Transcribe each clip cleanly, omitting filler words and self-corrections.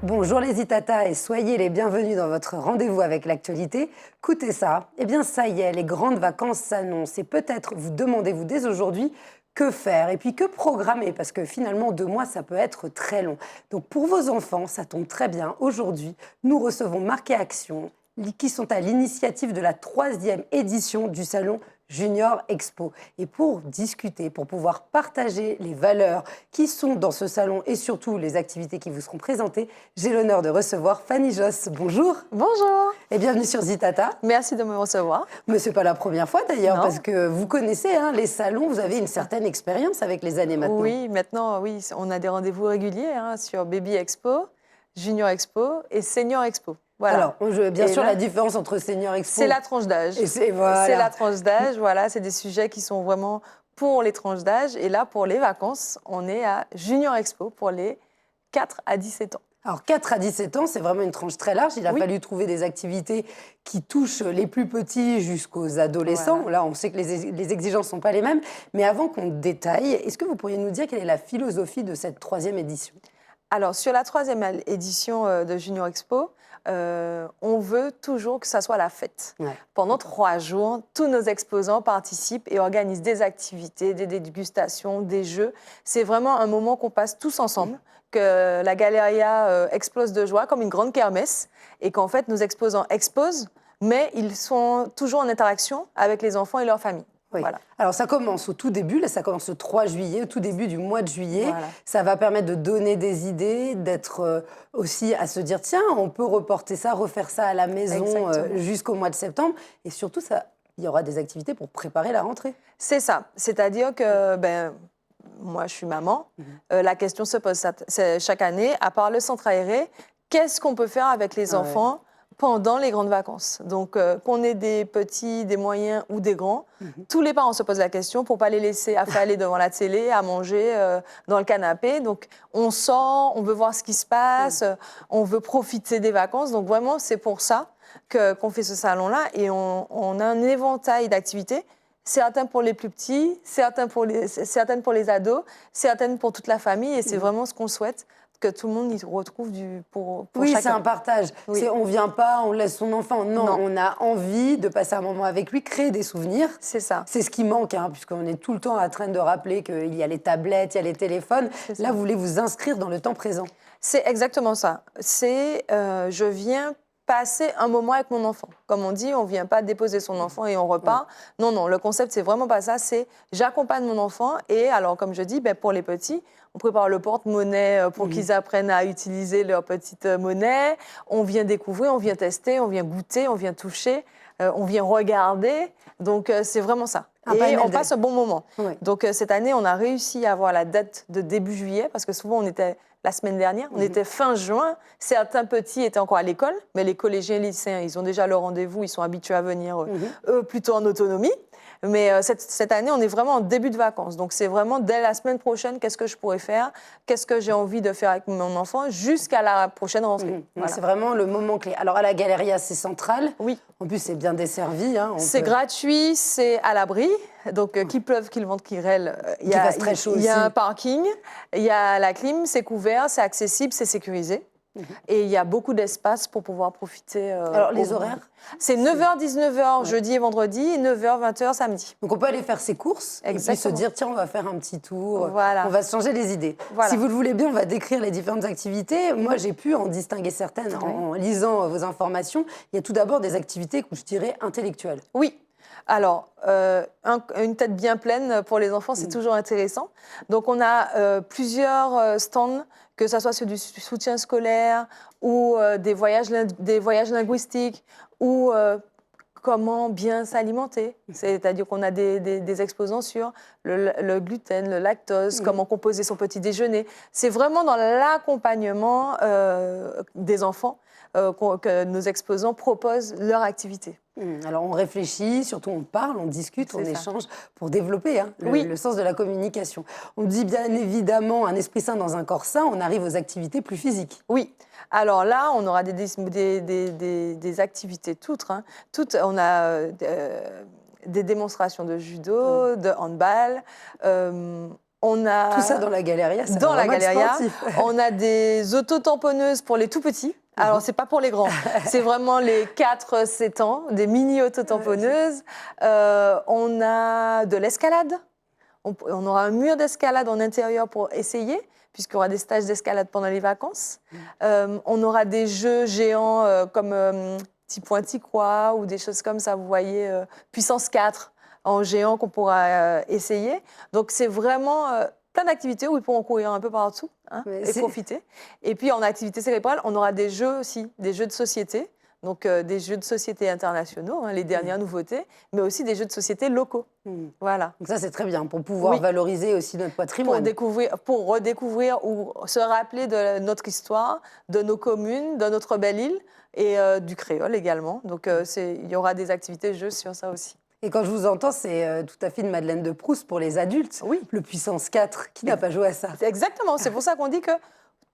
Bonjour les Itata et soyez les bienvenus dans votre rendez-vous avec l'actualité. Écoutez ça, eh bien ça y est, les grandes vacances s'annoncent et peut-être vous demandez-vous dès aujourd'hui que faire et puis que programmer parce que finalement 2 mois ça peut être très long. Donc pour vos enfants, ça tombe très bien. Aujourd'hui, nous recevons Marc et Action qui sont à l'initiative de la 3e édition du salon Junior Expo. Et pour discuter, pour pouvoir partager les valeurs qui sont dans ce salon et surtout les activités qui vous seront présentées, j'ai l'honneur de recevoir Fanny Josse. Bonjour. Bonjour. Et bienvenue sur Zitata. Merci de me recevoir. Mais ce n'est pas la première fois d'ailleurs, Non. parce que vous connaissez les salons, vous avez une certaine expérience avec les années maintenant. Oui, maintenant, oui, on a des rendez-vous réguliers sur Baby Expo, Junior Expo et Senior Expo. Voilà. Alors, bien sûr, la différence entre Senior Expo... C'est la tranche d'âge. Voilà. C'est la tranche d'âge, voilà, c'est des sujets qui sont vraiment pour les tranches d'âge. Et là, pour les vacances, on est à Junior Expo pour les 4 à 17 ans. Alors, 4 à 17 ans, c'est vraiment une tranche très large. Il a fallu trouver des activités qui touchent les plus petits jusqu'aux adolescents. Voilà. Là, on sait que les exigences ne sont pas les mêmes. Mais avant qu'on détaille, est-ce que vous pourriez nous dire quelle est la philosophie de cette 3e édition ? Alors, sur la 3e édition de Junior Expo, on veut toujours que ça soit la fête. Ouais. Pendant 3 jours, tous nos exposants participent et organisent des activités, des dégustations, des jeux. C'est vraiment un moment qu'on passe tous ensemble, que la Galeria explose de joie comme une grande kermesse et qu'en fait, nos exposants exposent, mais ils sont toujours en interaction avec les enfants et leurs familles. Oui. Voilà. Alors ça commence au tout début, là ça commence le 3 juillet, au tout début du mois de juillet. Voilà. Ça va permettre de donner des idées, d'être aussi à se dire tiens, on peut reporter ça, refaire ça à la maison jusqu'au mois de septembre. Et surtout, il y aura des activités pour préparer la rentrée. C'est ça, c'est-à-dire que moi je suis maman, la question se pose chaque année, à part le centre aéré, qu'est-ce qu'on peut faire avec les enfants pendant les grandes vacances. Donc, qu'on ait des petits, des moyens ou des grands, tous les parents se posent la question pour ne pas les laisser affaler devant la télé, à manger dans le canapé. Donc, on sort, on veut voir ce qui se passe, on veut profiter des vacances. Donc, vraiment, c'est pour ça qu'on fait ce salon-là. Et on a un éventail d'activités, certains pour les plus petits, certaines pour les ados, certaines pour toute la famille. Et c'est vraiment ce qu'on souhaite, que tout le monde y retrouve pour oui, chacun. C'est un partage. Oui. On ne vient pas, on laisse son enfant. Non, on a envie de passer un moment avec lui, créer des souvenirs. C'est ça. C'est ce qui manque, puisqu'on est tout le temps en train de rappeler qu'il y a les tablettes, il y a les téléphones. Là, vous voulez vous inscrire dans le temps présent. C'est exactement ça. Je viens passer un moment avec mon enfant. Comme on dit, on ne vient pas déposer son enfant et on repart. Non, le concept, c'est vraiment pas ça. C'est j'accompagne mon enfant et alors, comme je dis, pour les petits, on prépare le porte-monnaie pour qu'ils apprennent à utiliser leur petite monnaie. On vient découvrir, on vient tester, on vient goûter, on vient toucher, on vient regarder. Donc, c'est vraiment ça. Et on passe un bon moment. Oui. Donc, cette année, on a réussi à avoir la date de début juillet parce que souvent, on était la semaine dernière, on était fin juin. Certains petits étaient encore à l'école, mais les collégiens et lycéens, ils ont déjà leur rendez-vous, ils sont habitués à venir, eux, plutôt en autonomie. Mais cette année, on est vraiment en début de vacances. Donc, c'est vraiment dès la semaine prochaine, qu'est-ce que je pourrais faire, qu'est-ce que j'ai envie de faire avec mon enfant jusqu'à la prochaine rentrée. Voilà. C'est vraiment le moment clé. Alors, à la Galeria, c'est central. Oui. En plus, c'est bien desservi. C'est gratuit, c'est à l'abri. Donc, qu'il pleuve, qu'il vente, qu'il grêle, il y a un parking, il y a la clim, c'est couvert, c'est accessible, c'est sécurisé. Et il y a beaucoup d'espace pour pouvoir profiter. Alors, les horaires ? C'est 9h, 19h jeudi et vendredi, et 9h, 20h samedi. Donc, on peut aller faire ses courses et puis se dire, tiens, on va faire un petit tour, on va se changer les idées. Voilà. Si vous le voulez bien, on va décrire les différentes activités. Moi, j'ai pu en distinguer certaines en lisant vos informations. Il y a tout d'abord des activités, je dirais, intellectuelles. Oui. Alors, une tête bien pleine pour les enfants, c'est toujours intéressant. Donc, on a plusieurs stands, que ce soit sur du soutien scolaire ou des voyages linguistiques ou comment bien s'alimenter. C'est-à-dire qu'on a des exposants sur le gluten, le lactose, comment composer son petit déjeuner. C'est vraiment dans l'accompagnement des enfants que nos exposants proposent leur activité. Alors, on réfléchit, surtout on parle, on discute, on échange pour développer le sens de la communication. On dit bien évidemment un esprit sain dans un corps sain, on arrive aux activités plus physiques. Oui. Alors là, on aura des activités toutes. On a des démonstrations de judo, de handball. On a, Tout ça dans la Galéria, ça dans va la vraiment être Galéria, sportif. on a des autotamponneuses pour les tout petits. Alors, c'est pas pour les grands, c'est vraiment les 4-7 ans, des mini autotamponneuses. On a de l'escalade. On aura un mur d'escalade en intérieur pour essayer, puisqu'il y aura des stages d'escalade pendant les vacances. On aura des jeux géants comme Petit Pointy-Quoi ou des choses comme ça, vous voyez, Puissance 4 en géant qu'on pourra essayer. Donc, c'est vraiment plein d'activités où ils pourront courir un peu partout et profiter. Et puis, en activité cérébrale, on aura des jeux aussi, des jeux de société. Donc, des jeux de société internationaux, les dernières nouveautés, mais aussi des jeux de société locaux. Voilà. Donc ça, c'est très bien pour pouvoir valoriser aussi notre patrimoine. Pour redécouvrir ou se rappeler de notre histoire, de nos communes, de notre belle île et du créole également. Donc, il y aura des activités jeux sur ça aussi. Et quand je vous entends, c'est tout à fait une Madeleine de Proust pour les adultes. Oui. Le Puissance 4, qui n'a pas joué à ça? Exactement. C'est pour ça qu'on dit que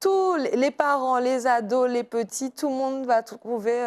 tous les parents, les ados, les petits, tout le monde va trouver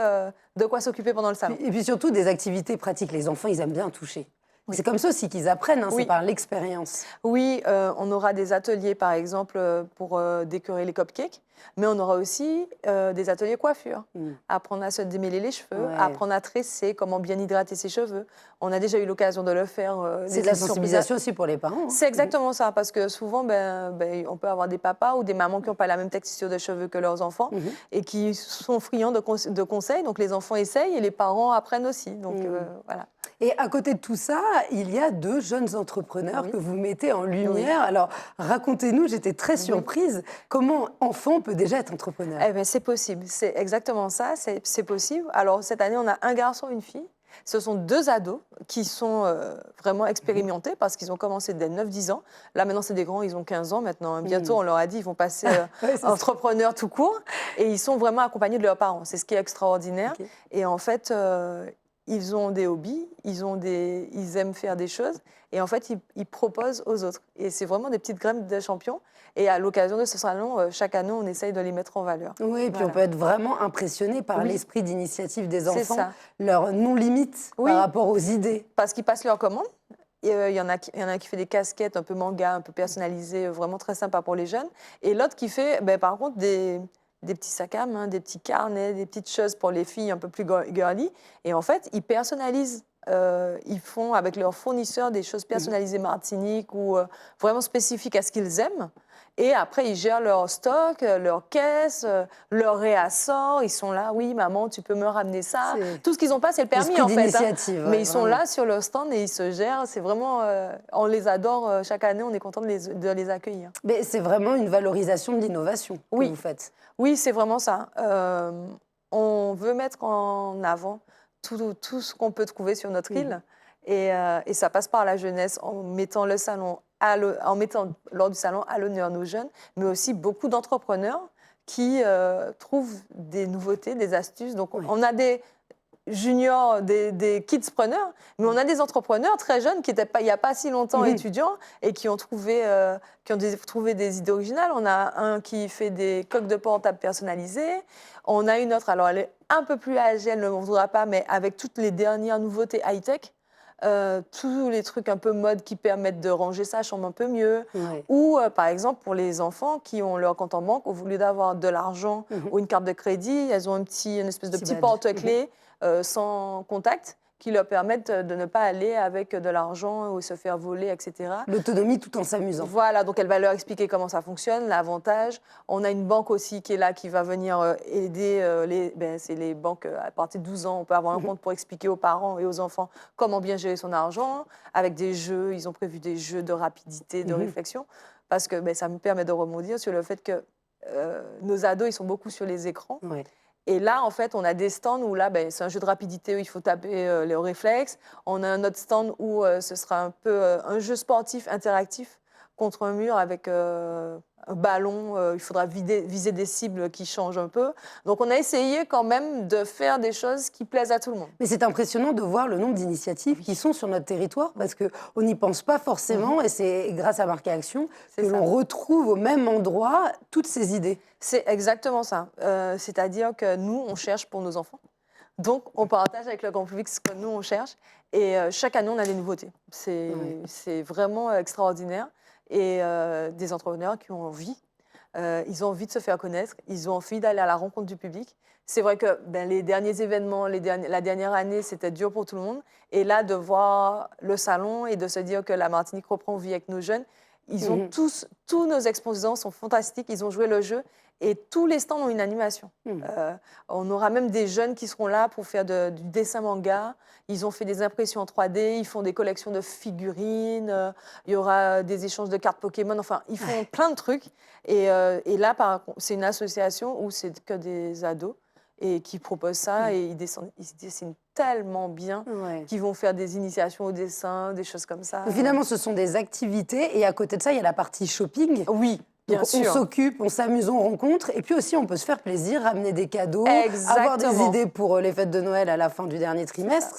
de quoi s'occuper pendant le salon. Et puis surtout des activités pratiques. Les enfants, ils aiment bien toucher. Oui. C'est comme ça aussi qu'ils apprennent, c'est par l'expérience. Oui, on aura des ateliers, par exemple, pour décorer les cupcakes, mais on aura aussi des ateliers coiffure. Apprendre à se démêler les cheveux, apprendre à tresser, comment bien hydrater ses cheveux. On a déjà eu l'occasion de le faire. C'est de la sensibilisation aussi pour les parents. C'est exactement ça, parce que souvent, on peut avoir des papas ou des mamans qui n'ont pas la même texture de cheveux que leurs enfants et qui sont friands de conseils. Donc, les enfants essayent et les parents apprennent aussi. Donc, voilà. Et à côté de tout ça, il y a 2 jeunes entrepreneurs que vous mettez en lumière. Alors, racontez-nous, j'étais très surprise. Comment enfant peut déjà être entrepreneur? Eh bien, c'est possible, c'est exactement ça, c'est possible. Alors, cette année, on a un garçon et une fille. Ce sont 2 ados qui sont vraiment expérimentés parce qu'ils ont commencé dès 9-10 ans. Là, maintenant, c'est des grands, ils ont 15 ans maintenant. Bientôt, on leur a dit ils vont passer entrepreneurs tout court. Et ils sont vraiment accompagnés de leurs parents. C'est ce qui est extraordinaire. Okay. Et en fait, ils ont des hobbies, ils aiment faire des choses. Et en fait, ils proposent aux autres. Et c'est vraiment des petites graines de champions. Et à l'occasion de ce salon, chaque année, on essaye de les mettre en valeur. Oui, et puis on peut être vraiment impressionné par l'esprit d'initiative des enfants, leur non-limite par rapport aux idées. Parce qu'ils passent leurs commandes. Il y en a qui fait des casquettes un peu manga, un peu personnalisées, vraiment très sympa pour les jeunes. Et l'autre qui fait, par contre, des petits sacs à main, des petits carnets, des petites choses pour les filles un peu plus girly. Et en fait, ils personnalisent. Ils font avec leurs fournisseurs des choses personnalisées Martinique ou vraiment spécifiques à ce qu'ils aiment. Et après, ils gèrent leur stock, leur caisse, leur réassort. Ils sont là, oui, maman, tu peux me ramener ça. Tout ce qu'ils n'ont pas, c'est le permis, en fait. Mais ils sont là sur leur stand et ils se gèrent. C'est vraiment, on les adore. Chaque année, on est content de les accueillir. Mais c'est vraiment une valorisation de l'innovation que vous faites. Oui, c'est vraiment ça. On veut mettre en avant tout ce qu'on peut trouver sur notre île. Et ça passe par la jeunesse en mettant le salon lors du salon à l'honneur nos jeunes, mais aussi beaucoup d'entrepreneurs qui trouvent des nouveautés, des astuces. Donc, on a des juniors, des kidspreneurs, mais on a des entrepreneurs très jeunes qui n'étaient pas, il n'y a pas si longtemps étudiants et qui ont trouvé des idées originales. On a un qui fait des coques de portable personnalisées. On a une autre, alors elle est un peu plus âgée, elle ne m'en voudra pas, mais avec toutes les dernières nouveautés high-tech. Tous les trucs un peu mode qui permettent de ranger sa chambre un peu mieux. Ou, par exemple, pour les enfants qui ont leur compte en banque, au lieu d'avoir de l'argent ou une carte de crédit, elles ont une espèce de petit porte-clés sans contact qui leur permettent de ne pas aller avec de l'argent ou se faire voler, etc. L'autonomie tout en s'amusant. Voilà, donc elle va leur expliquer comment ça fonctionne, l'avantage. On a une banque aussi qui est là, qui va venir aider c'est les banques à partir de 12 ans. On peut avoir un compte pour expliquer aux parents et aux enfants comment bien gérer son argent. Avec des jeux, ils ont prévu des jeux de rapidité, de réflexion. Parce que ça me permet de rebondir sur le fait que nos ados, ils sont beaucoup sur les écrans. Et là, en fait, on a des stands où là, c'est un jeu de rapidité où il faut taper les réflexes. On a un autre stand où ce sera un peu un jeu sportif interactif contre un mur avec un ballon. Il faudra viser des cibles qui changent un peu. Donc, on a essayé quand même de faire des choses qui plaisent à tout le monde. Mais c'est impressionnant de voir le nombre d'initiatives qui sont sur notre territoire parce qu'on n'y pense pas forcément et c'est grâce à Marqué Action que l'on retrouve au même endroit toutes ces idées. C'est exactement ça. C'est-à-dire que nous, on cherche pour nos enfants. Donc, on partage avec le grand public ce que nous, on cherche. Et chaque année, on a des nouveautés. C'est vraiment extraordinaire. et des entrepreneurs qui ont envie. Ils ont envie de se faire connaître, ils ont envie d'aller à la rencontre du public. C'est vrai que les derniers événements, la dernière année, c'était dur pour tout le monde. Et là, de voir le salon et de se dire que la Martinique reprend vie avec nos jeunes, ils ont tous nos exposants sont fantastiques, ils ont joué le jeu et tous les stands ont une animation. On aura même des jeunes qui seront là pour faire du dessin manga. Ils ont fait des impressions en 3D, ils font des collections de figurines, il y aura des échanges de cartes Pokémon, enfin, ils font plein de trucs. Et là, c'est une association où c'est que des ados et qui proposent ça et ils se dessinent tellement bien qu'ils vont faire des initiations au dessin, des choses comme ça. Donc, finalement, ce sont des activités et à côté de ça, il y a la partie shopping. Oui. Donc, on s'occupe, on s'amuse, on rencontre. Et puis aussi, on peut se faire plaisir, ramener des cadeaux, avoir des idées pour les fêtes de Noël à la fin du dernier trimestre.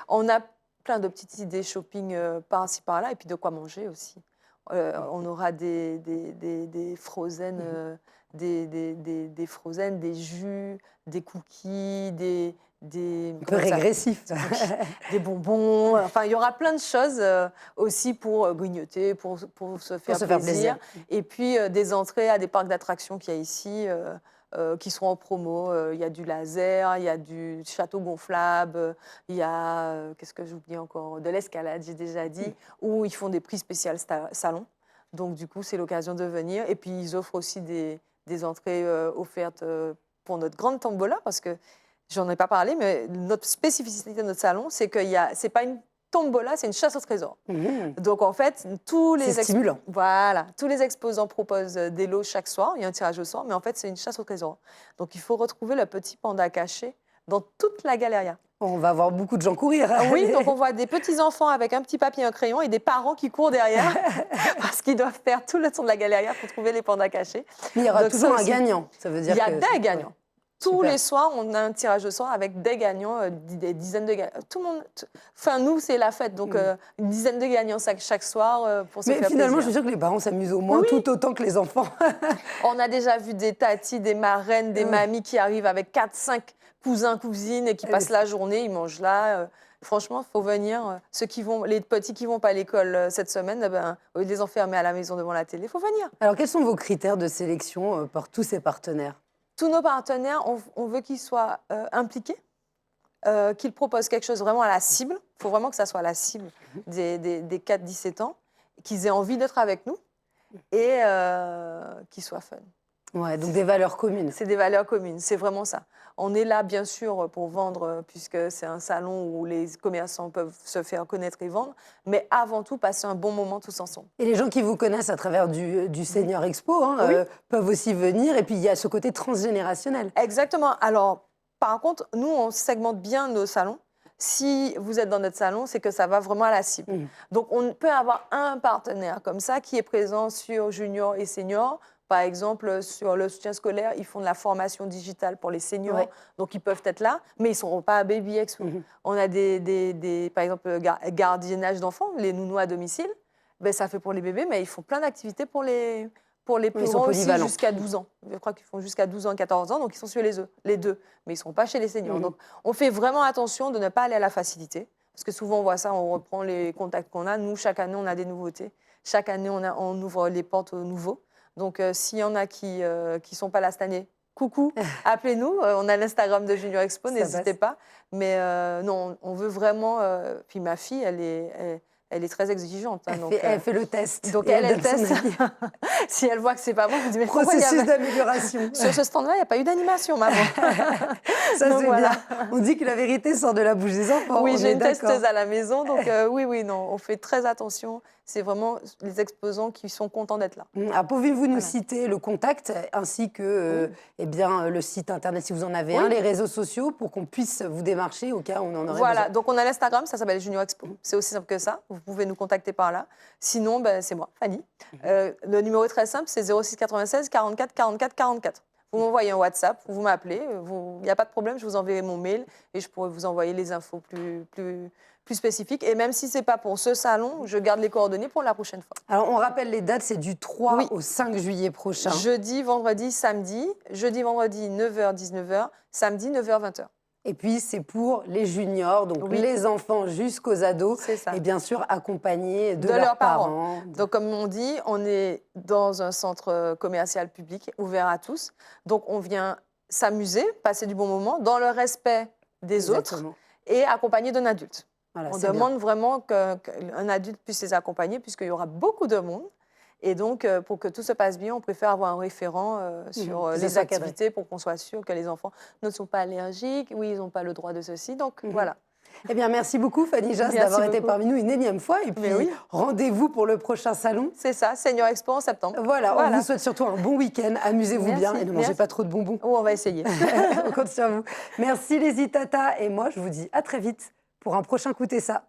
On a plein de petites idées shopping par-ci, par-là, et puis de quoi manger aussi. On aura des frozen, des frozen, des jus, des cookies, un peu régressif. Des bonbons. Enfin, il y aura plein de choses aussi pour grignoter, pour se faire plaisir. Et puis, des entrées à des parcs d'attractions qu'il y a ici qui seront en promo. Il y a du laser, il y a du château gonflable, il y a, qu'est-ce que j'oublie encore, de l'escalade, j'ai déjà dit, où ils font des prix spéciaux salon. Donc, du coup, c'est l'occasion de venir. Et puis, ils offrent aussi des entrées offertes pour notre grande tombola, parce que j'en ai pas parlé, mais notre spécificité de notre salon, c'est que c'est pas une tombola, c'est une chasse au trésor. Donc en fait, c'est stimulant. Voilà, tous les exposants proposent des lots chaque soir. Il y a un tirage au sort, mais en fait, c'est une chasse au trésor. Donc il faut retrouver le petit panda caché dans toute la galeria. On va voir beaucoup de gens courir. Oui, donc on voit des petits enfants avec un petit papier et un crayon et des parents qui courent derrière parce qu'ils doivent faire tout le tour de la galeria pour trouver les pandas cachés. Mais il y aura toujours un gagnant. Ça veut dire il y a des gagnants. Tous Super. les soirs, on a un tirage au sort avec des gagnants, des dizaines de gagnants. Tout le monde. Enfin, nous, c'est la fête, donc une dizaine de gagnants chaque soir pour se faire plaisir. Mais finalement, je suis sûre que les parents s'amusent au moins tout autant que les enfants. On a déjà vu des tatis, des marraines, des mamies qui arrivent avec 4-5 cousins, cousines et qui passent la journée, ils mangent là. Franchement, il faut venir. Les petits qui ne vont pas à l'école cette semaine, au lieu de les enfermer à la maison devant la télé, il faut venir. Alors, quels sont vos critères de sélection pour tous ces partenaires ? Tous nos partenaires, on veut qu'ils soient impliqués, qu'ils proposent quelque chose vraiment à la cible. Il faut vraiment que ça soit à la cible des 4-17 ans, qu'ils aient envie d'être avec nous et qu'ils soient fun. Ouais, donc des valeurs communes. C'est des valeurs communes, c'est vraiment ça. On est là, bien sûr, pour vendre, puisque c'est un salon où les commerçants peuvent se faire connaître et vendre, mais avant tout, passer un bon moment tous ensemble. Et les gens qui vous connaissent à travers du Senior Expo peuvent aussi venir, et puis il y a ce côté transgénérationnel. Exactement. Alors, par contre, nous, on segmente bien nos salons. Si vous êtes dans notre salon, c'est que ça va vraiment à la cible. Donc, on peut avoir un partenaire comme ça qui est présent sur junior et senior. Par exemple, sur le soutien scolaire, ils font de la formation digitale pour les seniors, donc ils peuvent être là, mais ils ne seront pas à Baby Expo. On a par exemple, gardiennage d'enfants, les nounous à domicile. Ben, ça fait pour les bébés, mais ils font plein d'activités pour les plus grands aussi jusqu'à 12 ans. Je crois qu'ils font jusqu'à 12 ans, 14 ans, donc ils sont sur les deux, mais ils ne sont pas chez les seniors. Donc on fait vraiment attention de ne pas aller à la facilité, parce que souvent on voit ça, on reprend les contacts qu'on a. Nous, chaque année, on a des nouveautés. Chaque année, on ouvre les portes aux nouveaux. Donc, s'il y en a qui ne sont pas là cette année, coucou, appelez-nous. On a l'Instagram de Junior Expo, n'hésitez pas. Mais non, on veut vraiment... puis ma fille, elle est très exigeante. Hein, elle fait le test. Donc, elle teste. Si elle voit que c'est pas bon, vous dites, mais processus d'amélioration. Sur ce stand-là, il n'y a pas eu d'animation, maman. Ça, c'est bien. On dit que la vérité sort de la bouche des enfants. Oui, j'ai une testeuse à la maison. Donc, oui, non, on fait très attention. C'est vraiment les exposants qui sont contents d'être là. Alors, pouvez-vous nous citer le contact ainsi que le site internet, si vous en avez un, les réseaux sociaux, pour qu'on puisse vous démarcher au cas où on en aurait besoin. Donc on a l'Instagram, ça s'appelle Junior Expo. C'est aussi simple que ça. Vous pouvez nous contacter par là. Sinon, c'est moi, Fanny. Le numéro est très simple, c'est 06 96 44 44 44. Vous m'envoyez un WhatsApp, vous m'appelez, il n'y a pas de problème, je vous enverrai mon mail et je pourrai vous envoyer les infos plus spécifiques. Et même si ce n'est pas pour ce salon, je garde les coordonnées pour la prochaine fois. Alors, on rappelle les dates, c'est du 3 au 5 juillet prochain. Jeudi, vendredi, samedi. Jeudi, vendredi, 9h, 19h. Samedi, 9h, 20h. Et puis, c'est pour les juniors, donc Oui. les enfants jusqu'aux ados. C'est ça. Et bien sûr, accompagnés de De leurs leurs parents. parents. Donc, comme on dit, on est dans un centre commercial public ouvert à tous. Donc, on vient s'amuser, passer du bon moment dans le respect des autres Exactement. et accompagné d'un adulte. Voilà, On c'est bien. demande vraiment qu'un adulte puisse les accompagner puisqu'il y aura beaucoup de monde. Et donc, pour que tout se passe bien, on préfère avoir un référent sur Que ça les soit cadré. activités pour qu'on soit sûr que les enfants ne sont pas allergiques, oui, ils n'ont pas le droit de ceci. Donc, voilà. Eh bien, merci beaucoup, Fanny Josse, Merci d'avoir été beaucoup. parmi nous une énième fois. Et puis, Mais oui. rendez-vous pour le prochain salon. C'est ça, Senior Expo en septembre. Voilà, on vous souhaite surtout un bon week-end. Amusez-vous Merci, bien et ne mangez merci. pas trop de bonbons. Oh, on va essayer. On compte sur vous. Merci les Itata. Et moi, je vous dis à très vite pour un prochain Écoutez ça.